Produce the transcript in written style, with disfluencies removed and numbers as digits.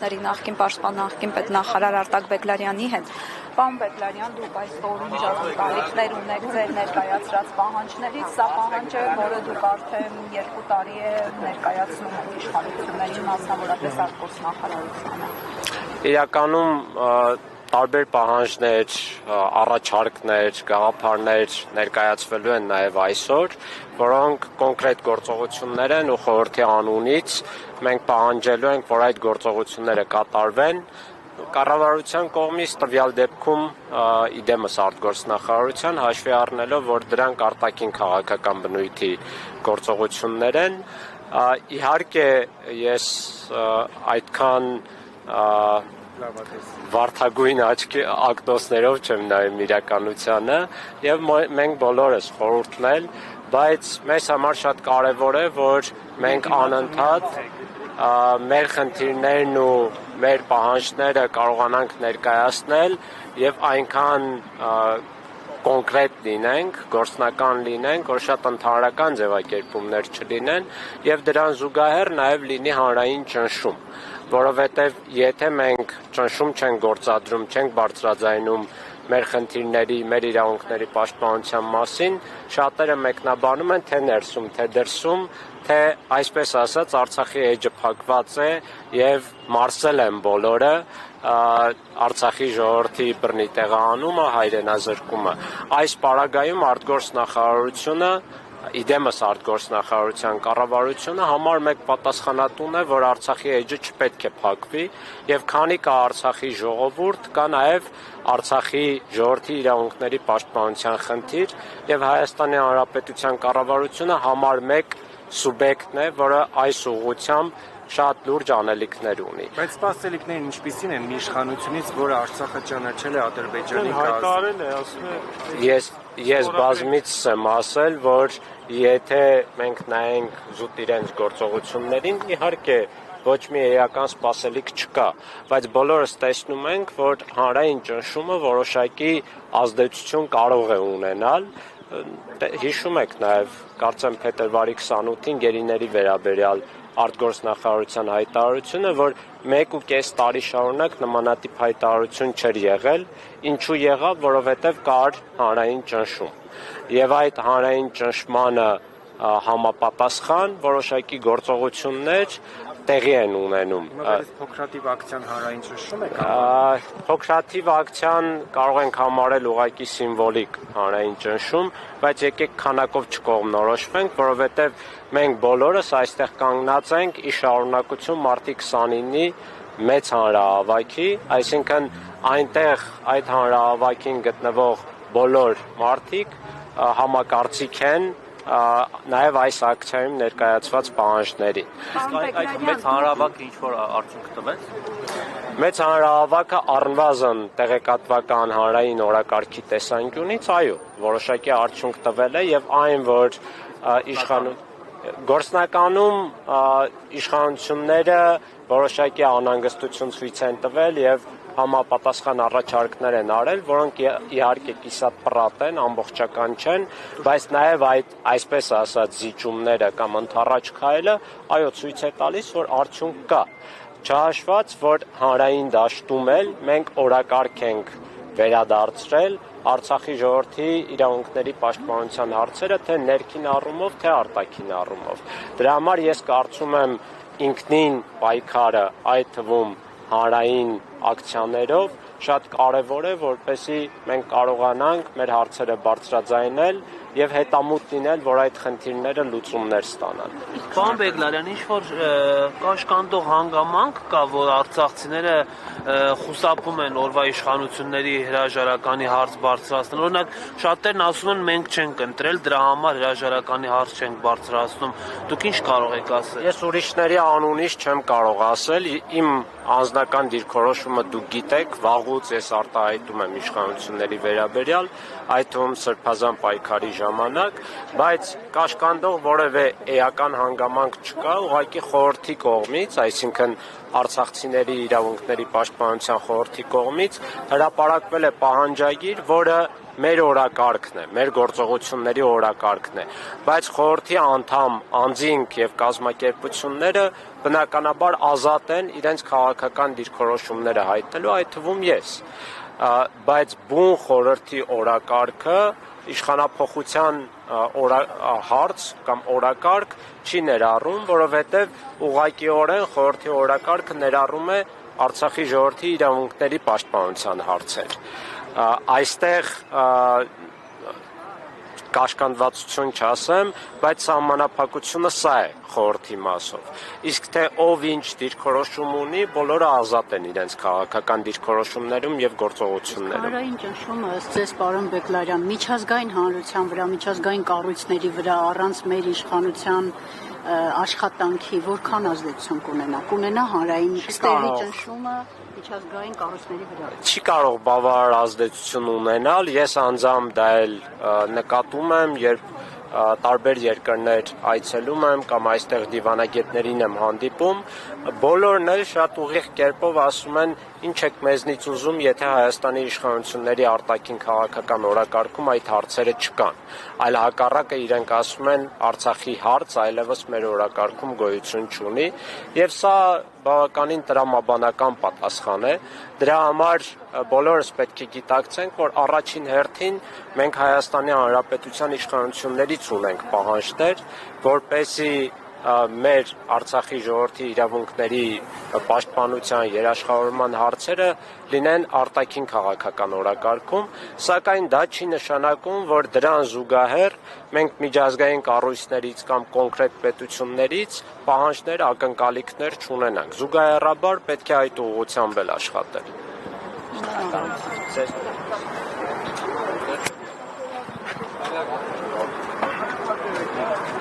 Նախկին պաշտպան, նախկին պետնախարար Արտակ Բեգլարյանի հետ։ Պարոն Բեգլարյան, դուք այսօր ինչ կարիքներ ունեք ձեր ներկայացրած պահանջներից, սա պահանջ է, որը դուք արդեն 2 տարի է ներկայացնում եք իշխանություններին, մասնավորապես արտգործնախարարությանը։ Իրականում տարբեր պահանջներ, առաջարկներ, գաղափարներ ներկայացվելու են նաև այսօր, որոնք կոնկրետ գործողություններ են ու խորհրդի անունից մենք պահանջելու ենք, որ այդ գործողությունները կատարվեն կառավարության կողմից տվյալ դեպքում իդեմս արտգործնախարարության հաշվի առնելով, որ դրանք արտաքին քաղաքական բնույթի գործողություններ են, իհարկե ես այդքան վարդագույն ակտոսներով չեմ նայում իրականությանը եւ մենք բոլորս խորհուրդնել, բայց մեզ համար շատ կարեւոր է, որ մենք անընդհատ մեր խնդիրներն ու մեր պահանջները կարողանանք ներկայացնել եւ այնքան կոնկրետ լինենք, գործնական լինենք, որ շատ ընդհանրական ձևակերպումներ չլինեն եւ դրան զուգահեռ նաեւ լինի հանրային ճնշում, որովհետեւ եթե մենք ճնշում չենք գործադրում, չենք բարձրաձայնում մեր խնդիրների, մեր իրավունքների պաշտպանության մասին, շատերը մեկնաբանում են թե ներսում, թե դրսում, թե այսպես ասած Արցախի էջը փակված է եւ մարսել են բոլորը Արցախի ժողովրդի բռնի տեղահանումը, հայրենազրկումը։ Այս պարագայում արտգործնախարարությունը իդեմս արտգործնախարարության կառավարությունը համար մեկ պատասխանատուն է, որ Արցախի էջը չպետք է փակվի եւ քանի կա Արցախի ժողովուրդ, կա նաեւ Արցախի ժողովրդի իրավունքների պաշտպանության խնդիր եւ Հայաստանի Հանրապետության կառավարությունը համար մեկ սուբյեկտն է, որը այս ուղղությամբ շատ լուրջ անելիքներ ունի։ Բայց սպասելիքներն ինչպիսին են մի իշխանությունից, որը Արցախը ճանաչել է Ադրբեջանի հայտարարել է, ասում է Ես բազմիցս եմ ասել, որ եթե մենք նայենք զուտ իրենց գործողություններին, իհարկե ոչ մի էական սպասելիք չկա, բայց բոլորս տեսնում ենք, որ հանրային ճնշումը որոշակի ազդեցություն կարող է ունենալ։ Հիշում եք նաև, կարծեմ փետրվարի 28-ին գերիների վերաբերյալ արտգործնախարարության հայտարարությունը, որ 1.5 տարի շարունակ նմանատիպ հայտարարություն չէր եղել, ինչու եղավ, որովհետև կար հանրային ճնշում։ Եվ այդ հանրային ճնշմանը համապատասխան որոշակի գործողություններ տեղի են ունենում։ Փոքրաթիվ ակցիան հանրային ճնշում է Փոքրաթիվ ակցիան կարող ենք համարել ուղղակի սիմվոլիկ հանրային ճնշում, բայց եկեք քանակով չկողմնորոշվենք, որովհետև մենք բոլորս այստեղ կանգնած ենք ի շարունակություն մարտի 29-ի մեծ հանրահավաքի, այսինքն այնտեղ այդ հանրահավաքին գտնվող բոլոր մարդիկ համակարծիք են նաև այս ակցիայում ներկայացված պահանջների։ Այդ մեծ հանրահավաքը ինչ-որ արդյունք տվեց։ Մեծ հանրահավաքը առնվազն տեղեկատվական հանրային օրակարգի տեսանկյունից, այո, որոշակի արդյունք տվել է եւ այն, որ գործնականում իշխանությունները որոշակի անհանգստություն ցույց են տվել եւ համապատասխան առաջարկներ են արել, որոնք իհարկե կիսապռատ են, ամբողջական չեն, բայց նաև այդ այսպես ասած զիջումները կամ ընդառաջ քայլը, այո, ցույց է տալիս, որ արդյունք կա։ Չհաշված, որ հանրային դաշտում էլ մենք օրակարգ ենք վերադարձրել Արցախի ժողովրդի իրավունքների պաշտպանության հարցերը թե ներքին առումով, թե արտաքին առումով։ Դրա համար ես կարծում եմ ինքնին պայքարը, այդ թվում հանրային ակցիաներով շատ կարևոր է, որպեսզի մենք կարողանանք մեր հարցերը բարձրաձայնել եւ հետամուտ լինել, որ այդ խնդիրները լուծումներ ստանան։ Պարոն Բեգլարյան, ինչ-որ կաշկանդող հանգամանք կա, որ արցախցիները խուսափում են օրվա իշխանությունների հրաժարականի հարց բարձրացնել։ Օրինակ, շատերն ասում են մենք չենք ընտրել, դրա համար հրաժարականի հարց չենք բարձրացնում։ Դուք ինչ կարող եք ասել։ Ես ուրիշների անունից չեմ կարող ասել, իմ անձնական դիրքորոշումը դուք գիտեք, վաղուց ես արտահայտում եմ իշխանությունների վերաբերյալ, այդ թվում Սրբազան պայքարի ժամանակ, բայց կաշկանդող որևէ էական հանգամանք չկա, ուղղակի խորհրդի կողմից, այսինքն արցախցիների իրավունքների պաշտպանության խորհրդի կողմից հրապարակվել է պահանջագիր, որը մեր օրակարգն է, մեր գործողությունների օրակարգն է, բայց խորհրդի անդամ անձինք եւ կազմակերպությունները բնականաբար ազատ են իրենց քաղաքական դիրքորոշումները հայտնելու, այդ թվում ես, բայց բուն խորհրդի օրակարգը իշխանափոխության հարց կամ օրակարգ չի ներառում, որովհետև ուղղակիորեն խորհրդի օրակարգը ներառում է Արցախի ժողովրդի իրավունքների պաշտպանության հարցեր։ Այստեղ կաշկանդվածություն չասեմ, բայց սահմանափակությունը սա է խորհրդի մասով։ Իսկ թե ով ինչ դիրքորոշում ունի, բոլորը ազատ են իրենց քաղաքական դիրքորոշումներում եւ գործողություններում։ Հանրային ճնշումը ըստ ձեզ, պարոն Բեկլարյան, միջազգային հանրության վրա, միջազգային կառույցների վրա առանց մեր իշխանության աշխատանքի որքան ազդեցություն կունենա հանրային ստերի ճնշումը միջազգային կառույցների վրա։ Չի կարող բավարար ազդեցություն ունենալ, ես անձամբ դա էլ նկատում եմ, երբ տարբեր երկրներ այցելում եմ կամ այստեղ դիվանագետներին եմ հանդիպում, բոլորն էլ շատ ուղիղ կերպով ասում են, ինչ եք մեզնից ուզում, եթե Հայաստանի իշխանությունների արտաքին քաղաքական օրակարգում այդ հարցերը չկան, այլ հակառակը իրենք ասում են Արցախի հարց այլևս մեր օրակարգում գոյություն չունի, եւ սա բավականին տրամաբանական պատասխան է, դրա համար բոլորս պետք է գիտակցենք, որ առաջին հերթին մենք Հայաստանի Հանրապետության իշխանություններից ունենք պահանջներ, որպեսզի մեր Արցախի ժողովրդի իրավունքների պաշտպանության երաշխավորման հարցերը լինեն արտաքին քաղաքական օրակարգում, սակայն դա չի նշանակում, որ դրան զուգահեռ մենք միջազգային կառույցներից կամ կոնկրետ պետություններից պահանջներ, ակնկալիքներ չունենանք։ Զուգահեռաբար պետք է այդ ուղղությամբ էլ աշխատել։